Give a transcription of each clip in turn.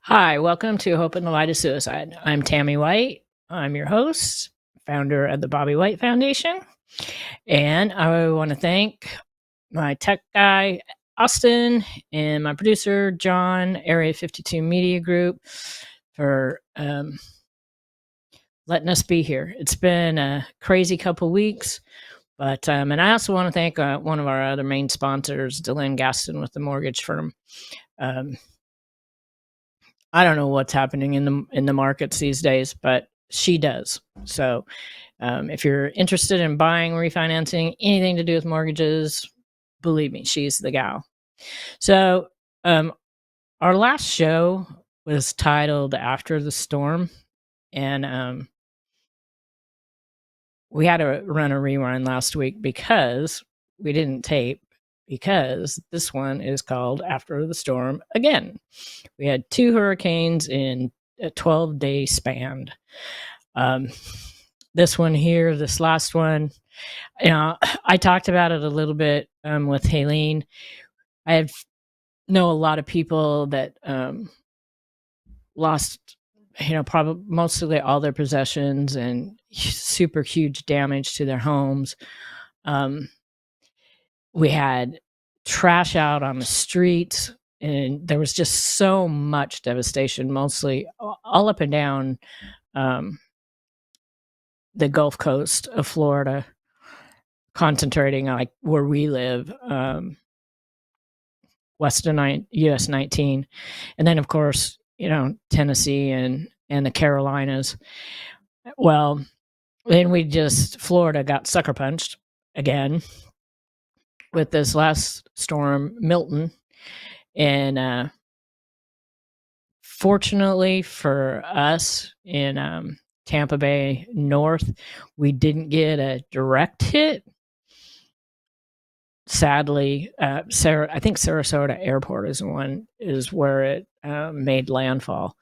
Hi, welcome to Hope in the Light of Suicide. I'm Tammy White. I'm your host, founder of the Bobby White Foundation. And I want to thank my tech guy, Austin, and my producer, John, Area 52 Media Group, for letting us be here. It's been a crazy couple weeks, but and I also want to thank one of our other main sponsors, DeLynn Gaston with the mortgage firm. I don't know what's happening in the markets these days, but she does. So, if you're interested in buying, refinancing, anything to do with mortgages, believe me, she's the gal. So, our last show was titled "After the Storm," and we had to run a rerun last week because we didn't tape. Because this one is called "After the Storm" again. We had 2 hurricanes in a 12-day span. This one here, this last one, I talked about it a little bit with Haleen. I know a lot of people that lost, probably mostly all their possessions and super huge damage to their homes. We had trash out on the streets, and there was just so much devastation, mostly all up and down the Gulf Coast of Florida, concentrating like where we live, west of US 19, and then of course Tennessee and the Carolinas. Well, then Florida got sucker punched again with this last storm, Milton, and fortunately for us in Tampa Bay North, we didn't get a direct hit. Sadly, I think Sarasota Airport is where it made landfall.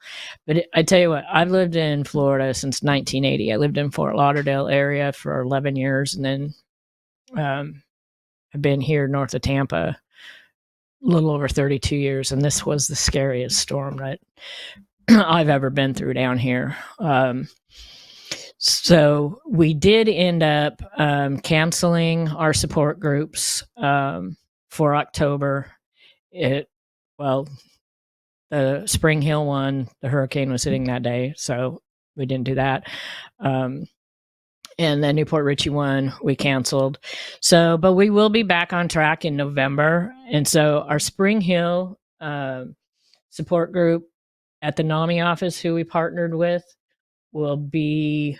But I tell you what, I've lived in Florida since 1980. I lived in Fort Lauderdale area for 11 years, and then I've been here north of Tampa a little over 32 years, and this was the scariest storm that I've ever been through down here. So we did end up canceling our support groups for October. The Spring Hill one, the hurricane was hitting that day, so we didn't do that. And the Newport Richey one we canceled. So, but we will be back on track in November. And so our Spring Hill support group at the NAMI office, who we partnered with, will be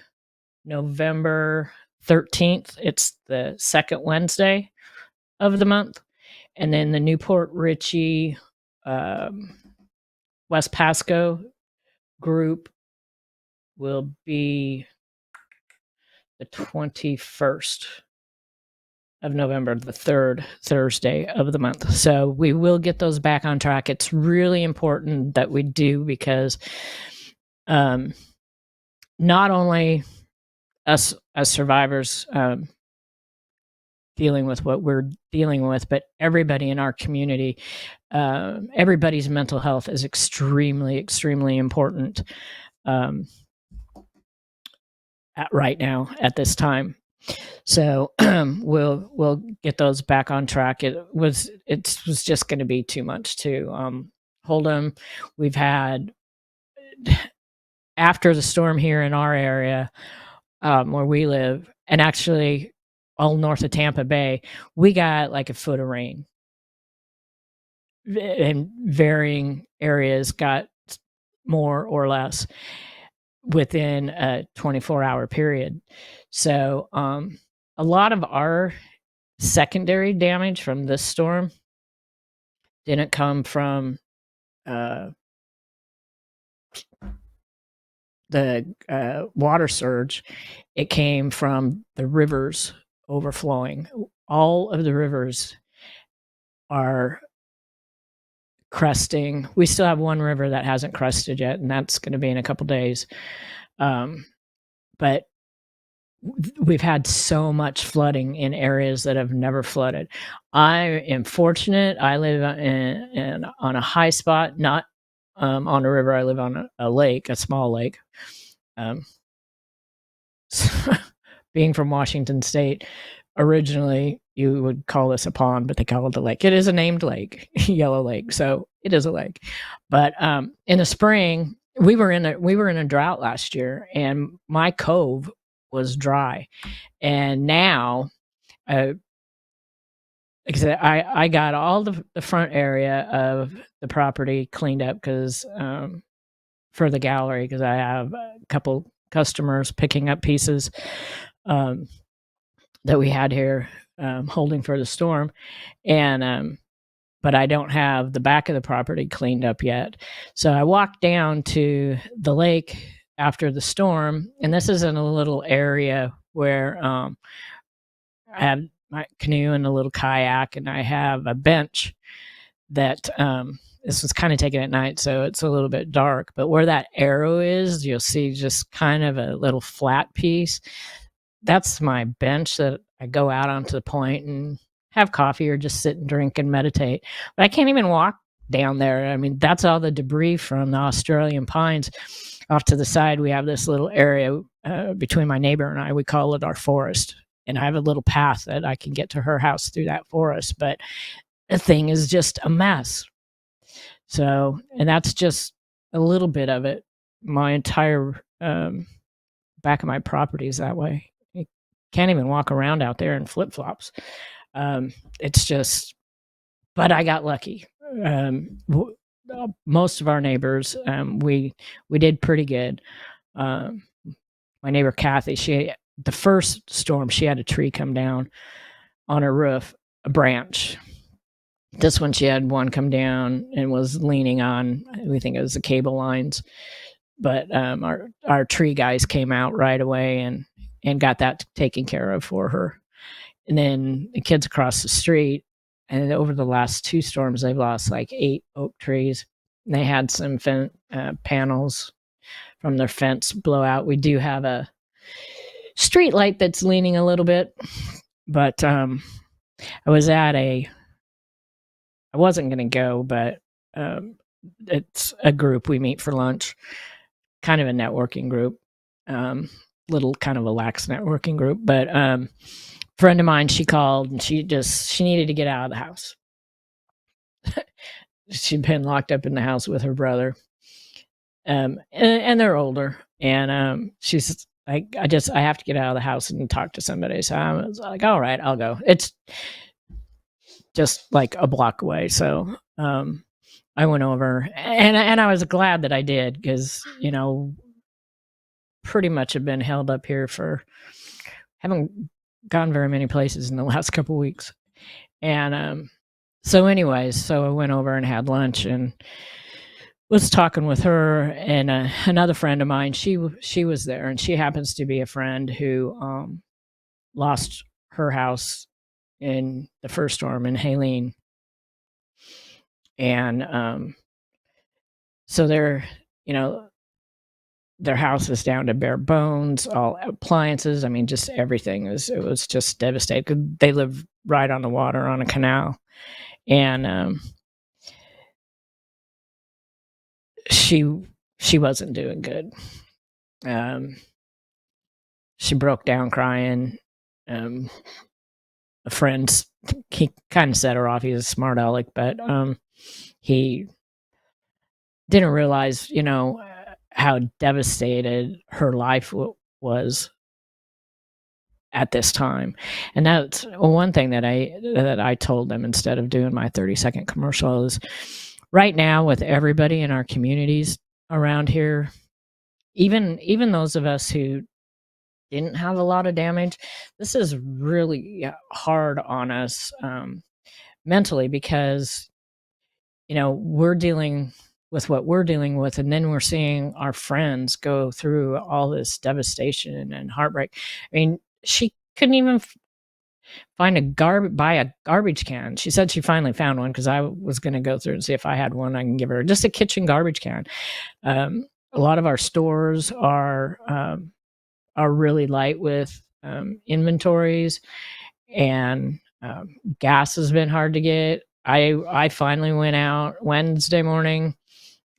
November 13th. It's the second Wednesday of the month. And then the Newport Richey West Pasco group will be the 21st of November, the third Thursday of the month. So we will get those back on track. It's really important that we do, because not only us as survivors dealing with what we're dealing with, but everybody in our community, everybody's mental health is extremely, extremely important right now at this time. So we'll get those back on track. It was just going to be too much to hold them. We've had, after the storm here in our area where we live, and actually all north of Tampa Bay, we got like a foot of rain, and varying areas got more or less within a 24-hour period. So a lot of our secondary damage from this storm didn't come from the water surge. It came from the rivers overflowing. All of the rivers are cresting. We still have one river that hasn't crested yet, and that's going to be in a couple days. But we've had so much flooding in areas that have never flooded. I am fortunate. I live on a high spot, not on a river. I live on a lake, a small lake. Being from Washington State, originally you would call this a pond, but they call it a lake. It is a named lake, Yellow Lake, so it is a lake. But in the spring, we were in a drought last year, and my cove was dry, and now. I got all the front area of the property cleaned up because for the gallery, because I have a couple customers picking up pieces that we had here holding for the storm, and but I don't have the back of the property cleaned up yet. So I walked down to the lake after the storm, and this is in a little area where I have my canoe and a little kayak, and I have a bench that this was kind of taken at night, so it's a little bit dark. But where that arrow is, you'll see just kind of a little flat piece. That's my bench that I go out onto the point and have coffee or just sit and drink and meditate. But I can't even walk down there. I mean, that's all the debris from the Australian pines. Off to the side, we have this little area between my neighbor and I. We call it our forest. And I have a little path that I can get to her house through that forest. But the thing is just a mess. So, and that's just a little bit of it. My entire back of my property is that way. You can't even walk around out there in flip-flops. It's just, but I got lucky. Most of our neighbors, we did pretty good. My neighbor Kathy, the first storm, she had a tree come down on her roof, a branch. This one, she had one come down and was leaning on, we think it was the cable lines. But our tree guys came out right away and got that taken care of for her. And then the kids across the street, and over the last 2 storms, they've lost like 8 oak trees. And they had some panels from their fence blow out. We do have a street light that's leaning a little bit, but I wasn't going to go, but it's a group. We meet for lunch, kind of a networking group, little kind of a lax networking group. But friend of mine, she called and she needed to get out of the house. She'd been locked up in the house with her brother, and they're older. And she's like, I have to get out of the house and talk to somebody. So I was like, all right, I'll go. It's just like a block away. So I went over, and I was glad that I did, because, pretty much have been held up here haven't gone very many places in the last couple weeks. And so anyways, I went over and had lunch and was talking with her and another friend of mine. She was there, and she happens to be a friend who lost her house in the first storm in Helene. And so their house is down to bare bones, all appliances. I mean, just everything it was just devastated, because they live right on the water on a canal. And she wasn't doing good. She broke down crying. A friend, he kind of set her off. He's a smart aleck, but he didn't realize, how devastated her life was at this time. And that's one thing that I told them instead of doing my 30-second commercial is, right now, with everybody in our communities around here, even those of us who didn't have a lot of damage, this is really hard on us mentally, because we're dealing with what we're dealing with, and then we're seeing our friends go through all this devastation and heartbreak. I mean, she couldn't even buy a garbage can. She said she finally found one, because I was going to go through and see if I had one I can give her, just a kitchen garbage can. A lot of our stores are really light with inventories, and gas has been hard to get. I finally went out Wednesday morning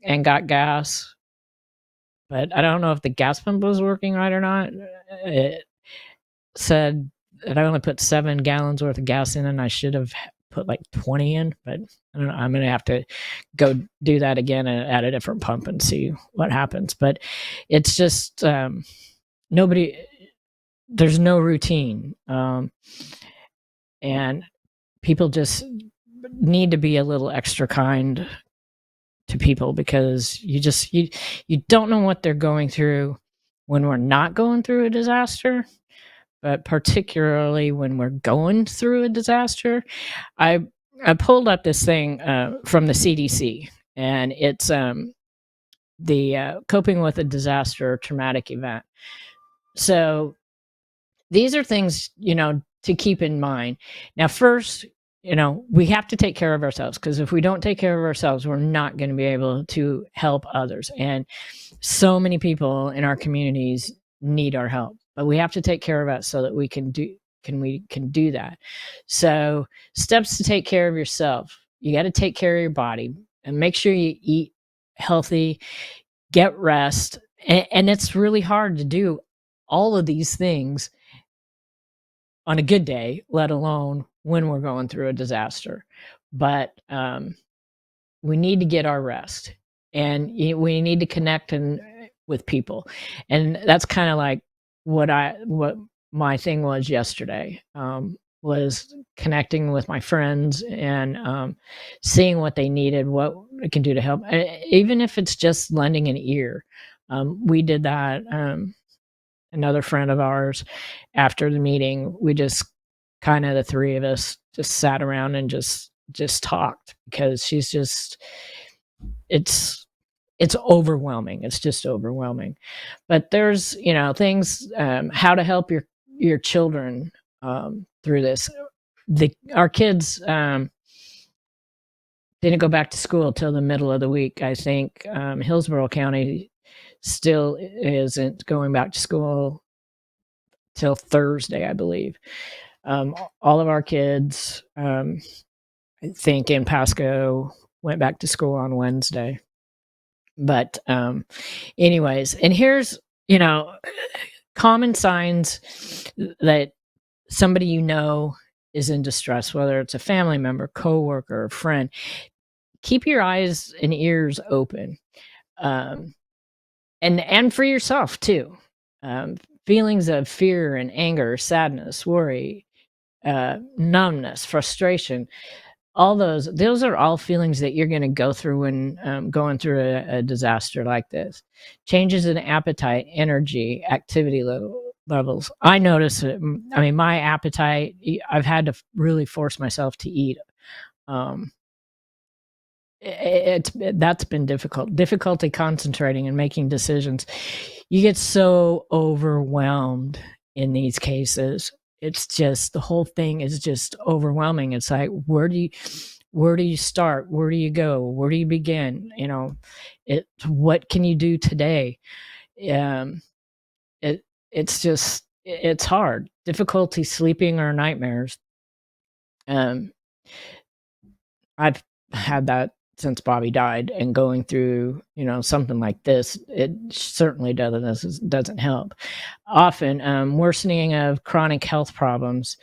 and got gas, but I don't know if the gas pump was working right or not. It said that I only put 7 gallons worth of gas in, and I should have put like 20 in, but I don't know, I'm gonna have to go do that again at a different pump and see what happens. But it's just nobody. There's no routine, and people just need to be a little extra kind to people, because you don't know what they're going through when we're not going through a disaster, but particularly when we're going through a disaster. I pulled up this thing from the CDC, and it's the coping with a disaster or traumatic event. So these are things, to keep in mind. Now, first, we have to take care of ourselves, because if we don't take care of ourselves, we're not going to be able to help others. And so many people in our communities need our help, but we have to take care of us so that we can do that. So, steps to take care of yourself: you got to take care of your body and make sure you eat healthy, get rest. And it's really hard to do all of these things on a good day, let alone when we're going through a disaster. But we need to get our rest, and we need to connect with people. And that's kind of like what my thing was yesterday, was connecting with my friends and seeing what they needed, what I can do to help, even if it's just lending an ear. We did that. Another friend of ours, after the meeting, we just kind of, the three of us, just sat around and just talked, because she's just, it's overwhelming. It's just overwhelming. But there's, things, how to help your children through this. Our kids didn't go back to school till the middle of the week. I think Hillsborough County still isn't going back to school till Thursday, I believe. All of our kids, I think in Pasco, went back to school on Wednesday. But anyways, and here's, common signs that somebody is in distress, whether it's a family member, coworker, or friend. Keep your eyes and ears open, and for yourself too. Feelings of fear and anger, sadness, worry, numbness, frustration, all those are all feelings that you're going to go through when going through a disaster like this. Changes in appetite, energy, activity levels. I notice it. I mean, my appetite, I've had to really force myself to eat. That's been difficulty concentrating and making decisions. You get so overwhelmed in these cases. It's just, the whole thing is just overwhelming. It's like, where do you start? Where do you go? Where do you begin? What can you do today? It's hard. Difficulty sleeping or nightmares. I've had that since Bobby died, and going through, something like this, it certainly doesn't help. Often, worsening of chronic health problems,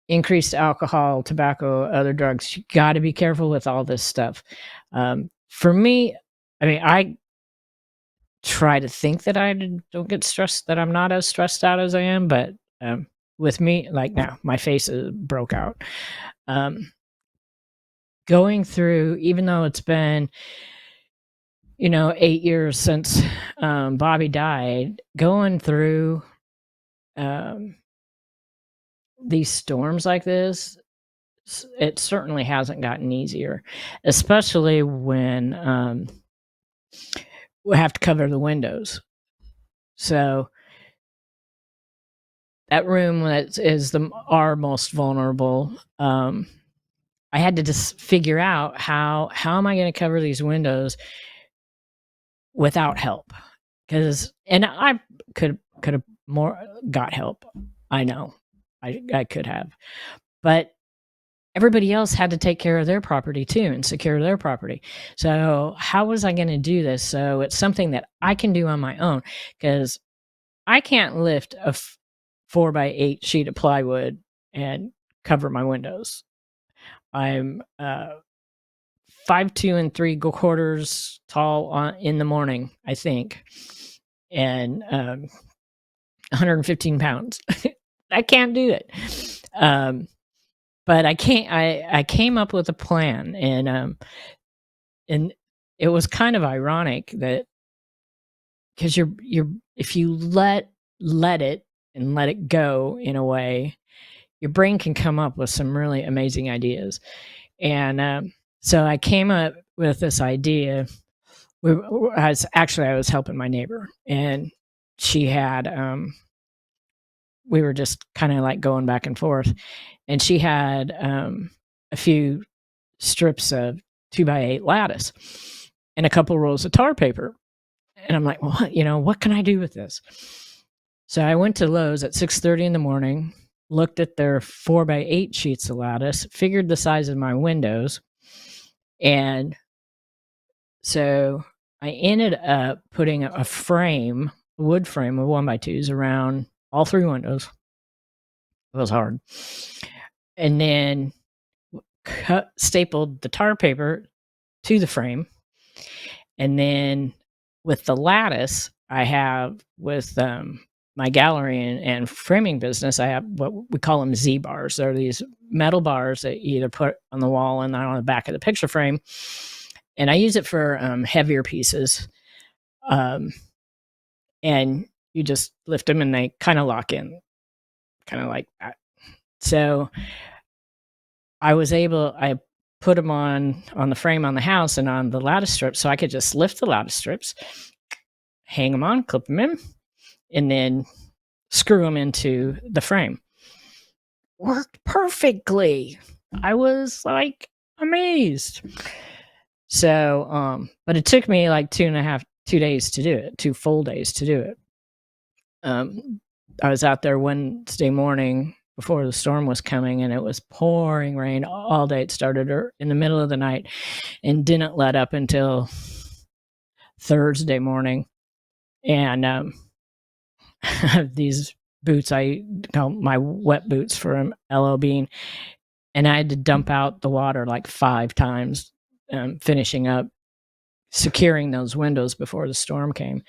increased alcohol, tobacco, other drugs. You got to be careful with all this stuff. For me, I mean, I try to think that I don't get stressed, that I'm not as stressed out as I am, but with me, like now, my face is broke out. Going through, even though it's been 8 years since Bobby died, going through these storms like this, it certainly hasn't gotten easier, especially when we have to cover the windows. So that room that is our most vulnerable, I had to just figure out how am I going to cover these windows without help, and I could have more got help. I know I could have, but everybody else had to take care of their property too and secure their property. So how was I going to do this? So it's something that I can do on my own, because I can't lift a 4x8 sheet of plywood and cover my windows. I'm 5'2 3/4" tall in the morning, I think, and 115 pounds. I can't do it. But I can't. I came up with a plan, and it was kind of ironic that, because you're if you let it and let it go in a way, your brain can come up with some really amazing ideas. And so I came up with this idea. I was helping my neighbor, and she had we were just kind of like going back and forth, and she had a few strips of 2x8 lattice and a couple rolls of tar paper. And I'm like, well, what can I do with this? So I went to Lowe's at 6:30 in the morning, looked at their 4x8 sheets of lattice, figured the size of my windows. And so I ended up putting a wood frame of 1x2s around all 3 windows. It was hard. And then stapled the tar paper to the frame. And then with the lattice I have with my gallery and framing business, I have what we call them Z bars. They're these metal bars that you either put on the wall and on the back of the picture frame. And I use it for heavier pieces. And you just lift them and they kind of lock in, kind of like that. So I put them on the frame on the house and on the lattice strips, so I could just lift the lattice strips, hang them on, clip them in, and then screw them into the frame. Worked perfectly. I was like amazed. So, but it took me like 2 days to do it, 2 full days to do it. I was out there Wednesday morning before the storm was coming, and it was pouring rain all day. It started in the middle of the night and didn't let up until Thursday morning. And I have these boots I call my wet boots from LL Bean, and I had to dump out the water like 5 times, finishing up securing those windows before the storm came.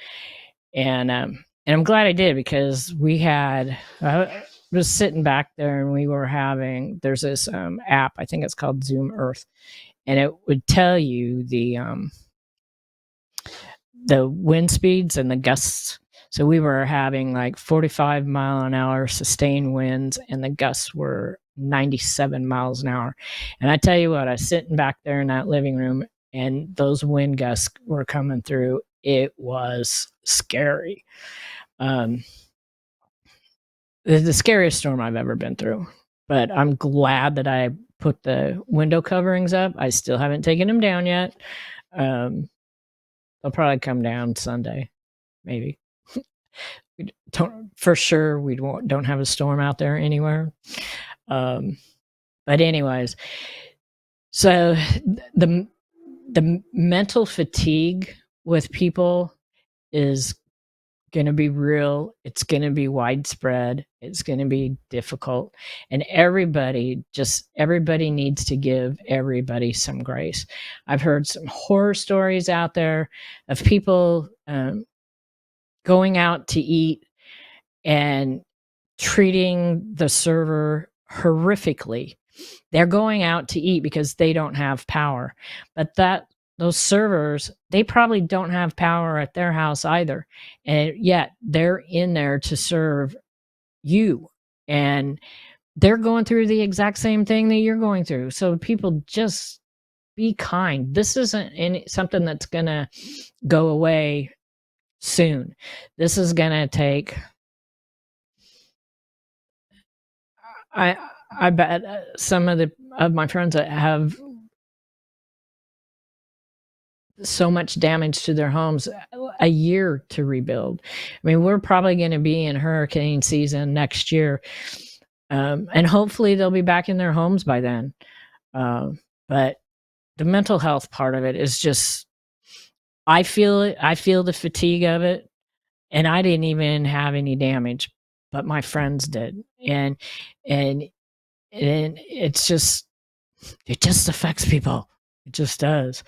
And I'm glad I did, because I was sitting back there and there's this app, I think it's called Zoom Earth, and it would tell you the wind speeds and the gusts. So we were having like 45 mile an hour sustained winds, and the gusts were 97 miles an hour. And I tell you what, I was sitting back there in that living room, and those wind gusts were coming through. It was scary. The scariest storm I've ever been through. But I'm glad that I put the window coverings up. I still haven't taken them down yet. They'll probably come down Sunday, maybe. We don't have a storm out there anywhere. But anyways, so the mental fatigue with people is going to be real. It's going to be widespread. It's going to be difficult. And everybody needs to give everybody some grace. I've heard some horror stories out there of people going out to eat and treating the server horrifically. They're going out to eat because they don't have power. But those servers, they probably don't have power at their house either. And yet they're in there to serve you. And they're going through the exact same thing that you're going through. So people, just be kind. This isn't something that's going to go away soon. This is going to take, I bet some of my friends that have so much damage to their homes, a year to rebuild. I mean, we're probably going to be in hurricane season next year. And hopefully they'll be back in their homes by then. But the mental health part of it is just, I feel it. I feel the fatigue of it, and I didn't even have any damage, but my friends did, and it's just, it just affects people. It just does.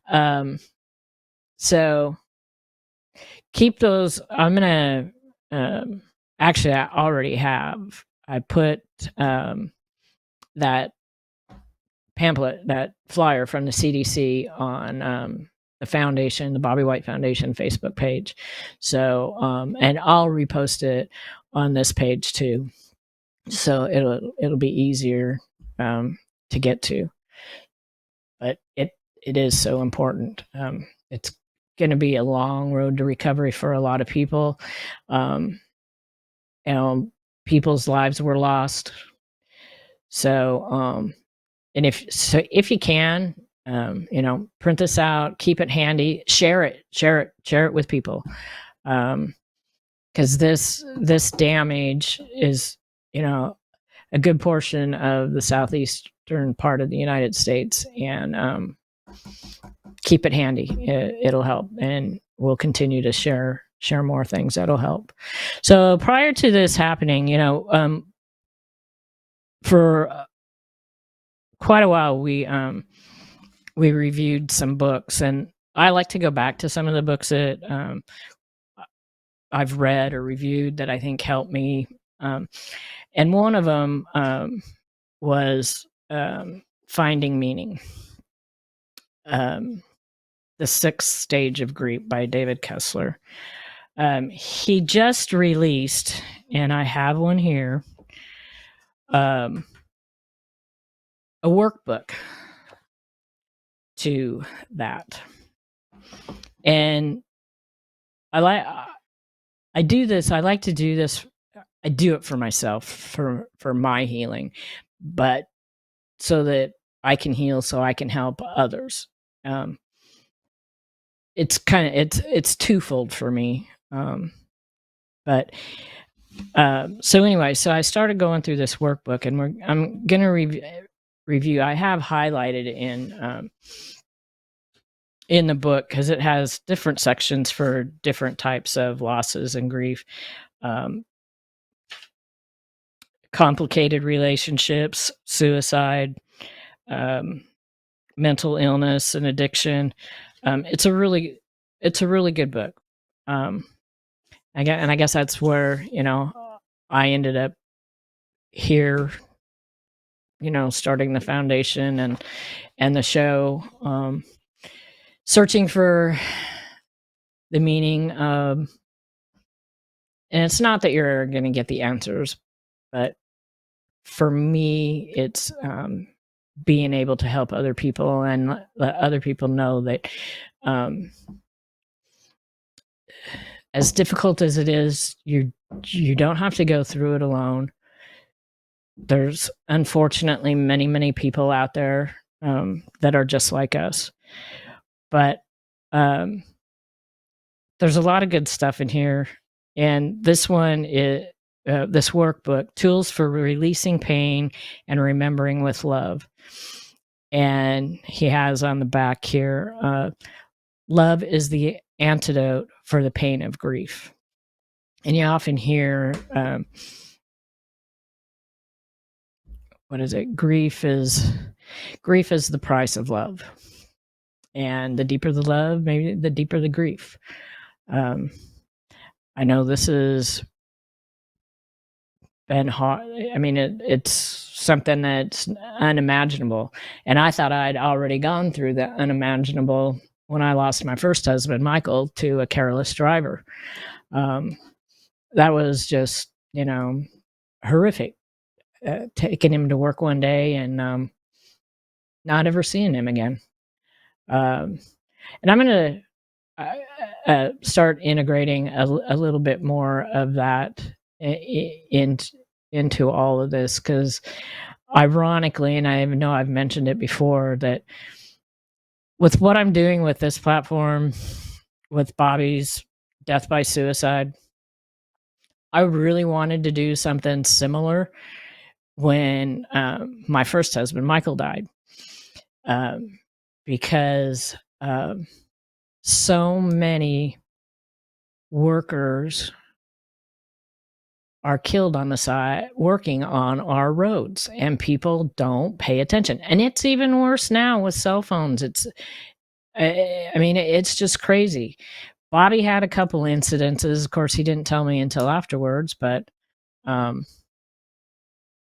Um, so keep those. I'm gonna, actually, I already have. I put that pamphlet, that flyer from the CDC on the foundation, the Bobby White Foundation Facebook page. So, and I'll repost it on this page too. So it'll be easier to get to. But it is so important. It's going to be a long road to recovery for a lot of people. And people's lives were lost. So, and if you can, print this out, keep it handy, share it with people. Because this damage is, a good portion of the southeastern part of the United States, and keep it handy. It'll help, and we'll continue to share more things that'll help. So prior to this happening, for quite a while, we reviewed some books, and I like to go back to some of the books that I've read or reviewed that I think helped me. And one of them was Finding Meaning, The Sixth Stage of Grief by David Kessler. He just released, and I have one here, a workbook to that. And I do this. I like to do this. I do it for myself, for my healing, but so that I can heal, so I can help others. It's it's twofold for me. But so anyway, so I started going through this workbook, and I'm gonna review. I have highlighted in the book, because it has different sections for different types of losses and grief. Complicated relationships, suicide, mental illness and addiction. It's a really good book. I guess that's where, I ended up here, starting the foundation and the show, searching for the meaning of, and it's not that you're going to get the answers, but for me, it's being able to help other people and let other people know that, as difficult as it is, you don't have to go through it alone. There's unfortunately many people out there that are just like us, but there's a lot of good stuff in here. And this one is this workbook, Tools for Releasing Pain and Remembering with Love. And he has on the back here, love is the antidote for the pain of grief. And you often hear, what is it? Grief is the price of love. And the deeper the love, maybe the deeper the grief. I know this has been hard. I mean, it's something that's unimaginable. And I thought I'd already gone through the unimaginable when I lost my first husband, Michael, to a careless driver. That was just, horrific. Taking him to work one day and not ever seeing him again. And I'm going to start integrating a little bit more of that into all of this, because ironically, and I know I've mentioned it before, that with what I'm doing with this platform, with Bobby's death by suicide, I really wanted to do something similar when my first husband, Michael, died, because so many workers are killed on the side working on our roads, and people don't pay attention. And it's even worse now with cell phones. I mean, it's just crazy. Bobby had a couple incidences. Of course, he didn't tell me until afterwards, but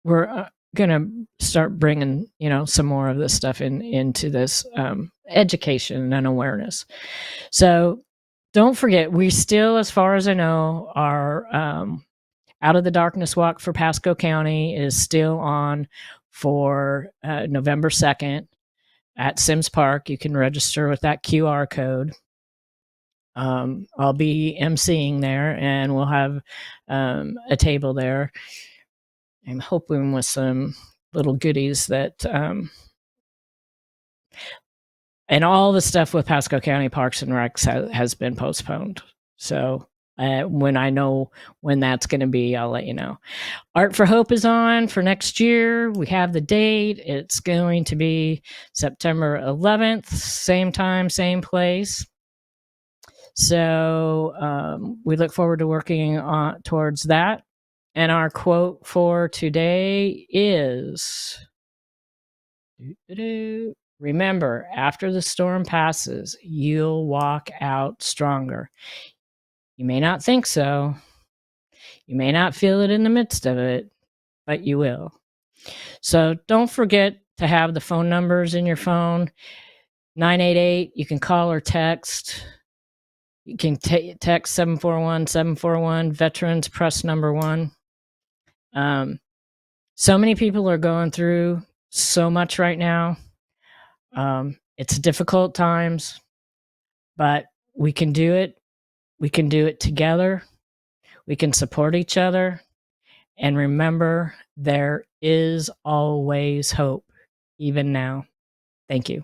we're going to start bringing, some more of this stuff into this education and awareness. So don't forget, we still, as far as I know, are Out of the Darkness Walk for Pasco County is still on for November 2nd at Sims Park. You can register with that QR code. I'll be emceeing there, and we'll have a table there. I'm hoping with some little goodies that, and all the stuff with Pasco County Parks and Recs has been postponed. So when I know when that's going to be, I'll let you know. Art for Hope is on for next year. We have the date. It's going to be September 11th, same time, same place. So we look forward to working towards that. And our quote for today is, remember, after the storm passes, you'll walk out stronger. You may not think so. You may not feel it in the midst of it, but you will. So don't forget to have the phone numbers in your phone. 988, you can call or text. You can text 741-741, veterans, press number 1. So many people are going through so much right now. It's difficult times, but we can do it. We can do it together. We can support each other. And remember, there is always hope, even now. Thank you.